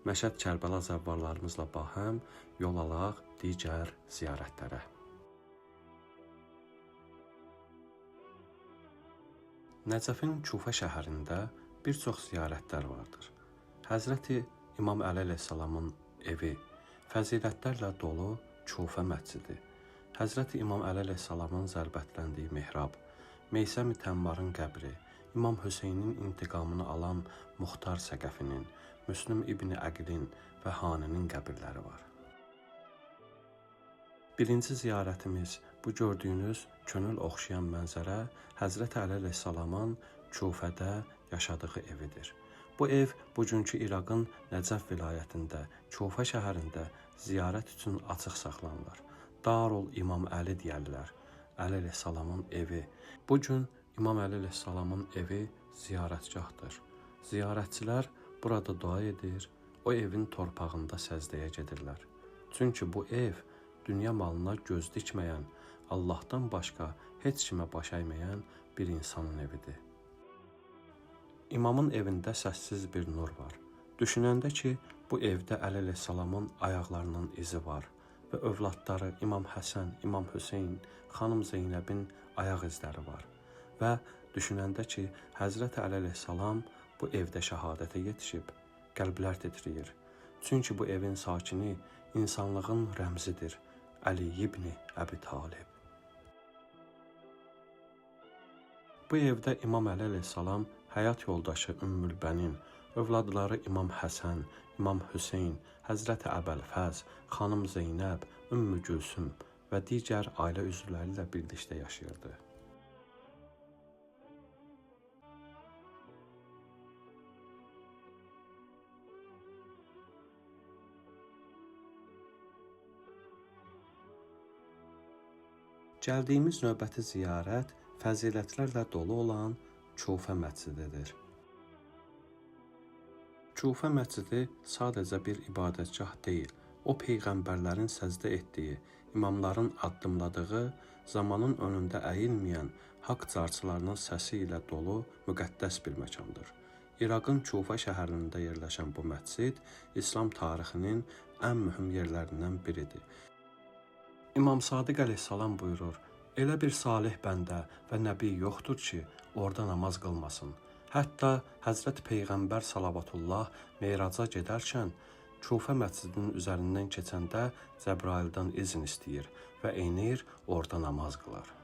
Məşəd Kərbəla zəvvarlarımızla bahəm yol alaq digər ziyarətlərə. Nəcəfin Kufə şəhərində bir çox ziyarətlər vardır. Həzrəti İmam Əli əleyhissalamın evi, fəzilətlərlə dolu Kufə məscidi, Həzrəti İmam Əli əleyhissalamın zərbətləndiyi mehrab, Meysəm-i Təmmarın qəbri, İmam Hüseynin intiqamını alan Muxtar Səqəfinin, Müslüm İbni Əqilin və Haninin qəbirləri var. Birinci ziyarətimiz bu gördüyünüz könül oxşayan mənzərə Həzrəti Əli əleyhissalamın Kufədə yaşadığı evidir. Bu ev bugünkü İraqın Nəcəf vilayətində, Kufə şəhərində ziyarət üçün açıq saxlanılır. Darul İmam Əli deyərlər. Əli əleyhissalamın evi. Bugün İmam Əli əleyhissalamın evi ziyarətgahdır. Ziyarətçilər burada dua edir, o evin torpağında səzdəyə gedirlər. Çünki bu ev dünya malına göz dikməyən, Allahdan başqa heç kimə baş əyməyən bir insanın evidir. İmamın evində səssiz bir nur var. Düşünəndə ki, bu evdə Əli əleyhissalamın ayaqlarının izi var və övladları İmam Həsən, İmam Hüseyn, xanım Zeynəbin ayaq izləri var. Və düşünəndə ki, Həzrəti Əli əleyhissalam bu evdə şəhadətə yetişib, qəlblər titrəyir. Çünki bu evin sakini insanlığın rəmzidir, Əli ibn Əbi Talib. Bu evdə İmam Əli əleyhissalam həyat yoldaşı Ümmülbənin, övladları İmam Həsən, İmam Hüseyn, Həzrəti Əbəlfəz, xanım Zeynəb, Ümmü Gülsüm və digər ailə üzvləri ilə birlikdə yaşayırdı. Gəldiyimiz növbəti ziyarət fəzilətlərlə dolu olan Kufə məscididir. Kufə məscidi sadəcə bir ibadətgah deyil, o peyğəmbərlərin səzdə etdiyi, imamların addımladığı, zamanın önündə əyilməyən haqq carçılarının səsi ilə dolu müqəddəs bir məkandır. İraqın Kufə şəhərində yerləşən bu məscid İslam tarixinin ən mühüm yerlərindən biridir. İmam Sadiq əleyhissalam buyurur, elə bir salih bəndə və nəbi yoxdur ki, orada namaz qılmasın. Hətta Həzrət Peyğəmbər salavatullah meyraca gedərkən Kufə məscidinin üzərindən keçəndə Cəbraildən izin istəyir və enir, orada namaz qılar.